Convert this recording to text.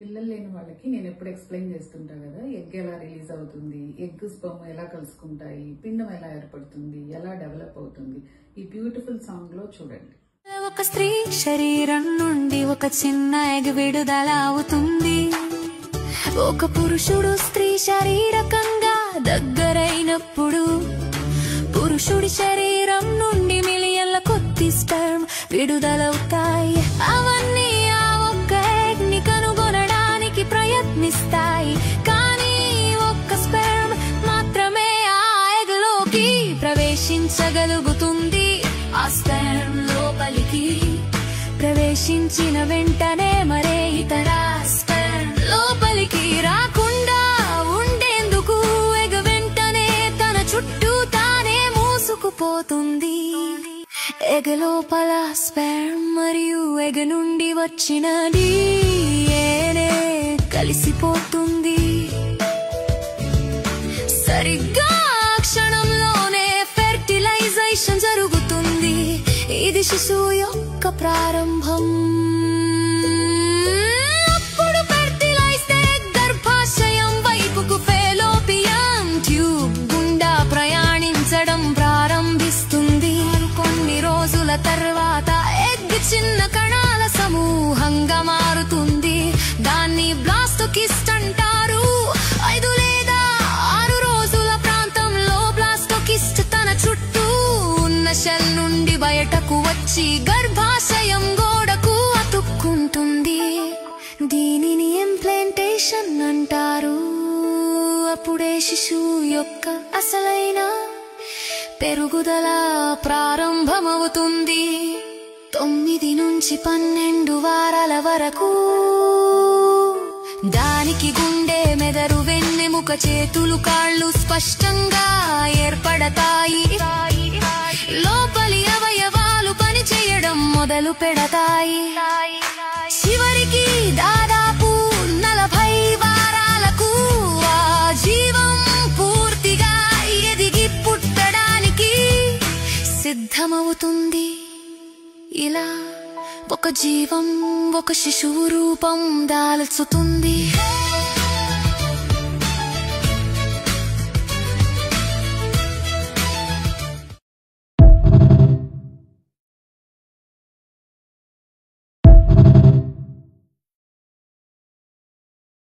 పిల్లలు లేని వాళ్ళకి నేను ఎప్పుడు ఎక్స్ప్లెయిన్ చేస్తుంటా కదా, ఎగ్ ఎలా రిలీజ్ అవుతుంది, ఎగ్ స్పర్మ్ ఎలా కలుసుకుంటాయి, పిండం ఎలా ఏర్పడుతుంది, ఎలా డెవలప్ అవుతుంది, ఈ బ్యూటిఫుల్ సాంగ్ లో చూడండి. ఒక స్త్రీ శరీరం నుండి ఒక చిన్న ఎగ్ విడుదల అవుతుంది. ఒక పురుషుడు స్త్రీ శారీరకంగా దగ్గరైనప్పుడు పురుషుడి శరీరం నుండి మిలియన్ల కొద్ది స్పెర్మ్ విడుదలవుతాయి. అవన్నీ ఆ ఒక్క ఎగ్ ని కనుగొనడానికి ప్రయత్నిస్తాయి. కానీ ఒక్క స్పెర్మ్ మాత్రమే ఆ ఎగ్ లోకి ప్రవేశించగలుగుతుంది. ఆ స్పెర్మ్ లోపలికి ప్రవేశించిన వెంటనే మరే ఇతర స్పెర్మ్ లోపలికి రాకుండా ఉండేందుకు ఎగ్ వెంటనే తన చుట్టూ తానే మూసుకుపోతుంది. ఎగ్ లోపల స్పెర్మ్ మరియు ఎగ్ నుండి వచ్చిన DNA కలిసిపోతుంది. సరిగ్గా క్షణంలోనే ఫెర్టిలైజేషన్ జరుగుతుంది. ఇది శిశువు యొక్క ప్రారంభం. అప్పుడు ఫెర్టిలైజ్డ్ ఎగ్ గర్భాశయం వైపుకు ఫెలోపియన్ ట్యూబ్ గుండా ప్రయాణించడం ప్రారంభిస్తుంది. కొన్ని రోజుల తర్వాత ఎగ్ చిన్న కణాల సమూహంగా మారుతుంది. దాన్ని బ్లాస్టోకిస్ట్ అంటారు. 5 లేదా 6 రోజుల ప్రాంతంలో బ్లాస్టోకిస్ట్ తన చుట్టూ ఉన్న షెల్ నుండి బయటకు వచ్చి గర్భాశయం గోడకు అతుక్కుంటుంది. దీనిని ఇంప్లాంటేషన్ అంటారు. అప్పుడే శిశువు యొక్క అసలైన పెరుగుదల ప్రారంభమవుతుంది. 9 నుంచి 12 వారాల వరకు దానికి గుండె, మెదడు, వెన్నెముక, చేతులు, కాళ్ళు స్పష్టంగా ఏర్పడతాయి. లోపలి అవయవాలు పని చేయడం మొదలు పెడతాయి. చివరికి దాదాపు 40 వారాలకు ఆ జీవం పూర్తిగా ఎదిగి పుట్టడానికి సిద్ధమవుతుంది. ఇలా ఒక జీవం ఒక శిశువు రూపం దాల్చుతుంది.